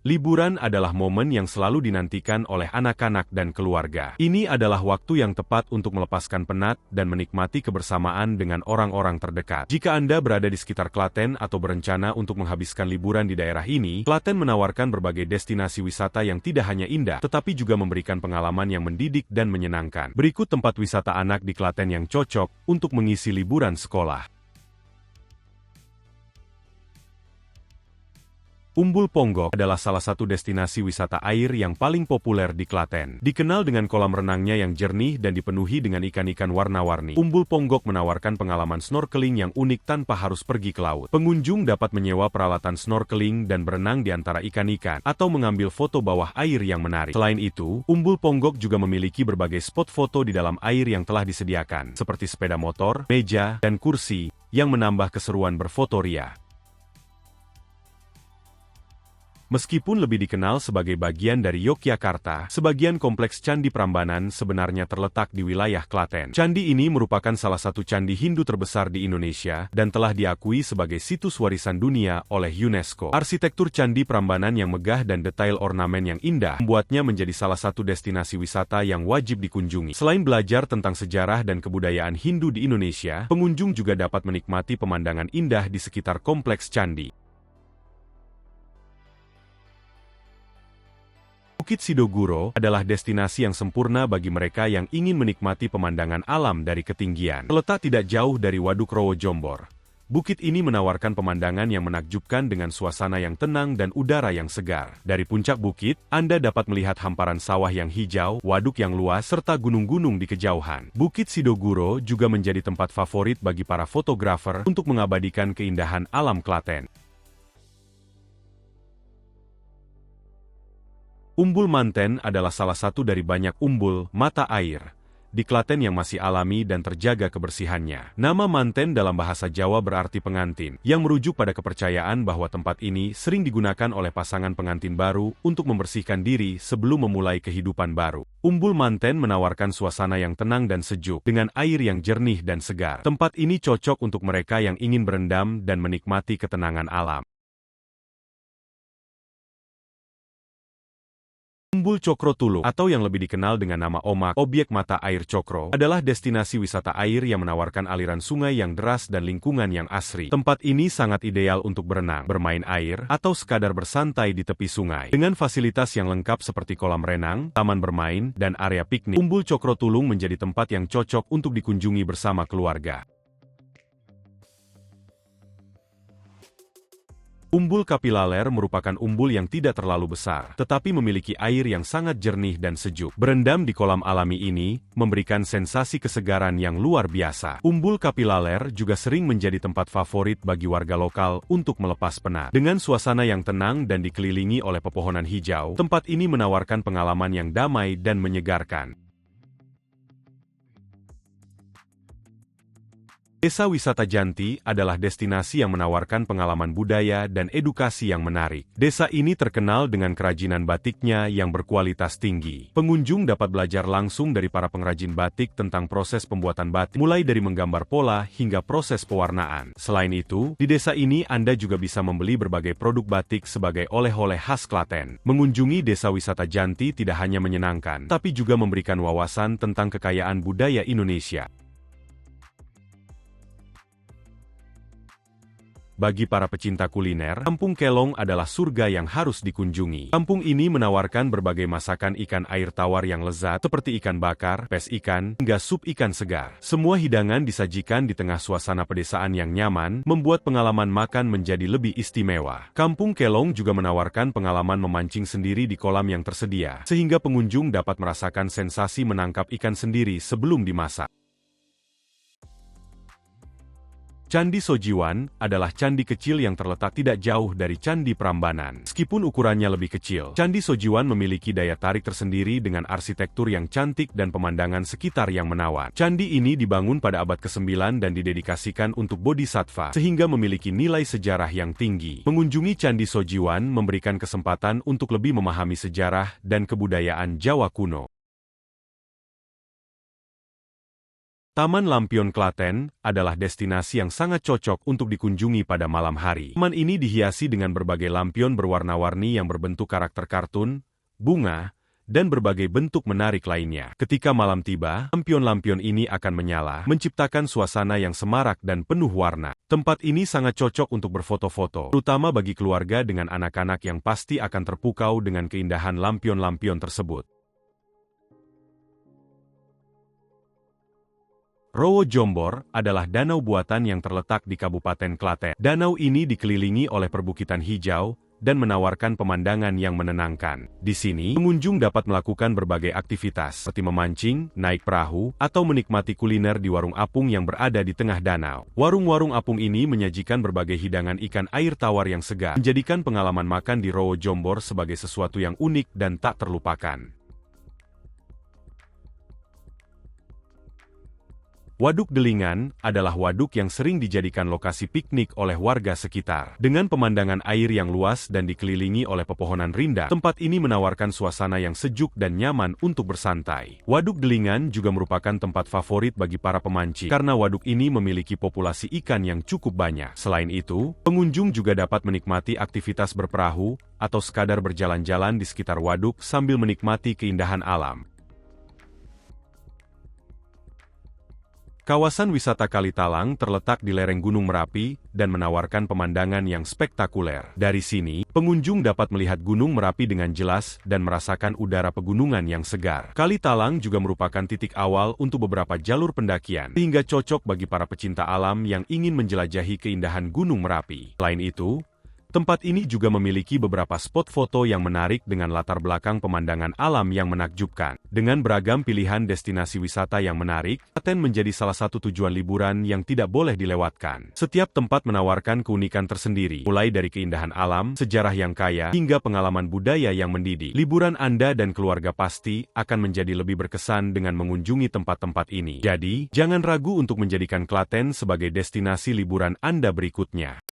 Liburan adalah momen yang selalu dinantikan oleh anak-anak dan keluarga. Ini adalah waktu yang tepat untuk melepaskan penat dan menikmati kebersamaan dengan orang-orang terdekat. Jika Anda berada di sekitar Klaten atau berencana untuk menghabiskan liburan di daerah ini, Klaten menawarkan berbagai destinasi wisata yang tidak hanya indah, tetapi juga memberikan pengalaman yang mendidik dan menyenangkan. Berikut tempat wisata anak di Klaten yang cocok untuk mengisi liburan sekolah. Umbul Ponggok adalah salah satu destinasi wisata air yang paling populer di Klaten. Dikenal dengan kolam renangnya yang jernih dan dipenuhi dengan ikan-ikan warna-warni, Umbul Ponggok menawarkan pengalaman snorkeling yang unik tanpa harus pergi ke laut. Pengunjung dapat menyewa peralatan snorkeling dan berenang di antara ikan-ikan, atau mengambil foto bawah air yang menarik. Selain itu, Umbul Ponggok juga memiliki berbagai spot foto di dalam air yang telah disediakan, seperti sepeda motor, meja, dan kursi, yang menambah keseruan berfoto ria. Meskipun lebih dikenal sebagai bagian dari Yogyakarta, sebagian kompleks Candi Prambanan sebenarnya terletak di wilayah Klaten. Candi ini merupakan salah satu candi Hindu terbesar di Indonesia dan telah diakui sebagai situs warisan dunia oleh UNESCO. Arsitektur Candi Prambanan yang megah dan detail ornamen yang indah membuatnya menjadi salah satu destinasi wisata yang wajib dikunjungi. Selain belajar tentang sejarah dan kebudayaan Hindu di Indonesia, pengunjung juga dapat menikmati pemandangan indah di sekitar kompleks candi. Bukit Sidoguro adalah destinasi yang sempurna bagi mereka yang ingin menikmati pemandangan alam dari ketinggian. Terletak tidak jauh dari Waduk Rowo Jombor. Bukit ini menawarkan pemandangan yang menakjubkan dengan suasana yang tenang dan udara yang segar. Dari puncak bukit, Anda dapat melihat hamparan sawah yang hijau, waduk yang luas, serta gunung-gunung di kejauhan. Bukit Sidoguro juga menjadi tempat favorit bagi para fotografer untuk mengabadikan keindahan alam Klaten. Umbul Manten adalah salah satu dari banyak umbul mata air di Klaten yang masih alami dan terjaga kebersihannya. Nama Manten dalam bahasa Jawa berarti pengantin, yang merujuk pada kepercayaan bahwa tempat ini sering digunakan oleh pasangan pengantin baru untuk membersihkan diri sebelum memulai kehidupan baru. Umbul Manten menawarkan suasana yang tenang dan sejuk, dengan air yang jernih dan segar. Tempat ini cocok untuk mereka yang ingin berendam dan menikmati ketenangan alam. Umbul Cokro Tulung, atau yang lebih dikenal dengan nama Omak, objek mata air Cokro, adalah destinasi wisata air yang menawarkan aliran sungai yang deras dan lingkungan yang asri. Tempat ini sangat ideal untuk berenang, bermain air, atau sekadar bersantai di tepi sungai. Dengan fasilitas yang lengkap seperti kolam renang, taman bermain, dan area piknik, Umbul Cokro Tulung menjadi tempat yang cocok untuk dikunjungi bersama keluarga. Umbul Kapilaler merupakan umbul yang tidak terlalu besar, tetapi memiliki air yang sangat jernih dan sejuk. Berendam di kolam alami ini memberikan sensasi kesegaran yang luar biasa. Umbul Kapilaler juga sering menjadi tempat favorit bagi warga lokal untuk melepas penat. Dengan suasana yang tenang dan dikelilingi oleh pepohonan hijau, tempat ini menawarkan pengalaman yang damai dan menyegarkan. Desa Wisata Janti adalah destinasi yang menawarkan pengalaman budaya dan edukasi yang menarik. Desa ini terkenal dengan kerajinan batiknya yang berkualitas tinggi. Pengunjung dapat belajar langsung dari para pengrajin batik tentang proses pembuatan batik, mulai dari menggambar pola hingga proses pewarnaan. Selain itu, di desa ini Anda juga bisa membeli berbagai produk batik sebagai oleh-oleh khas Klaten. Mengunjungi Desa Wisata Janti tidak hanya menyenangkan, tapi juga memberikan wawasan tentang kekayaan budaya Indonesia. Bagi para pecinta kuliner, Kampung Kelong adalah surga yang harus dikunjungi. Kampung ini menawarkan berbagai masakan ikan air tawar yang lezat, seperti ikan bakar, pes ikan, hingga sup ikan segar. Semua hidangan disajikan di tengah suasana pedesaan yang nyaman, membuat pengalaman makan menjadi lebih istimewa. Kampung Kelong juga menawarkan pengalaman memancing sendiri di kolam yang tersedia, sehingga pengunjung dapat merasakan sensasi menangkap ikan sendiri sebelum dimasak. Candi Sojiwan adalah candi kecil yang terletak tidak jauh dari Candi Prambanan. Meskipun ukurannya lebih kecil, Candi Sojiwan memiliki daya tarik tersendiri dengan arsitektur yang cantik dan pemandangan sekitar yang menawan. Candi ini dibangun pada abad ke-9 dan didedikasikan untuk bodhisattva, sehingga memiliki nilai sejarah yang tinggi. Mengunjungi Candi Sojiwan memberikan kesempatan untuk lebih memahami sejarah dan kebudayaan Jawa kuno. Taman Lampion Klaten adalah destinasi yang sangat cocok untuk dikunjungi pada malam hari. Taman ini dihiasi dengan berbagai lampion berwarna-warni yang berbentuk karakter kartun, bunga, dan berbagai bentuk menarik lainnya. Ketika malam tiba, lampion-lampion ini akan menyala, menciptakan suasana yang semarak dan penuh warna. Tempat ini sangat cocok untuk berfoto-foto, terutama bagi keluarga dengan anak-anak yang pasti akan terpukau dengan keindahan lampion-lampion tersebut. Rowo Jombor adalah danau buatan yang terletak di Kabupaten Klaten. Danau ini dikelilingi oleh perbukitan hijau dan menawarkan pemandangan yang menenangkan. Di sini, pengunjung dapat melakukan berbagai aktivitas seperti memancing, naik perahu, atau menikmati kuliner di warung apung yang berada di tengah danau. Warung-warung apung ini menyajikan berbagai hidangan ikan air tawar yang segar, menjadikan pengalaman makan di Rowo Jombor sebagai sesuatu yang unik dan tak terlupakan. Waduk Delingan adalah waduk yang sering dijadikan lokasi piknik oleh warga sekitar. Dengan pemandangan air yang luas dan dikelilingi oleh pepohonan rindang, tempat ini menawarkan suasana yang sejuk dan nyaman untuk bersantai. Waduk Delingan juga merupakan tempat favorit bagi para pemancing, karena waduk ini memiliki populasi ikan yang cukup banyak. Selain itu, pengunjung juga dapat menikmati aktivitas berperahu atau sekadar berjalan-jalan di sekitar waduk sambil menikmati keindahan alam. Kawasan wisata Kalitalang terletak di lereng Gunung Merapi dan menawarkan pemandangan yang spektakuler. Dari sini, pengunjung dapat melihat Gunung Merapi dengan jelas dan merasakan udara pegunungan yang segar. Kalitalang juga merupakan titik awal untuk beberapa jalur pendakian, sehingga cocok bagi para pecinta alam yang ingin menjelajahi keindahan Gunung Merapi. Selain itu, tempat ini juga memiliki beberapa spot foto yang menarik dengan latar belakang pemandangan alam yang menakjubkan. Dengan beragam pilihan destinasi wisata yang menarik, Klaten menjadi salah satu tujuan liburan yang tidak boleh dilewatkan. Setiap tempat menawarkan keunikan tersendiri, mulai dari keindahan alam, sejarah yang kaya, hingga pengalaman budaya yang mendidik. Liburan Anda dan keluarga pasti akan menjadi lebih berkesan dengan mengunjungi tempat-tempat ini. Jadi, jangan ragu untuk menjadikan Klaten sebagai destinasi liburan Anda berikutnya.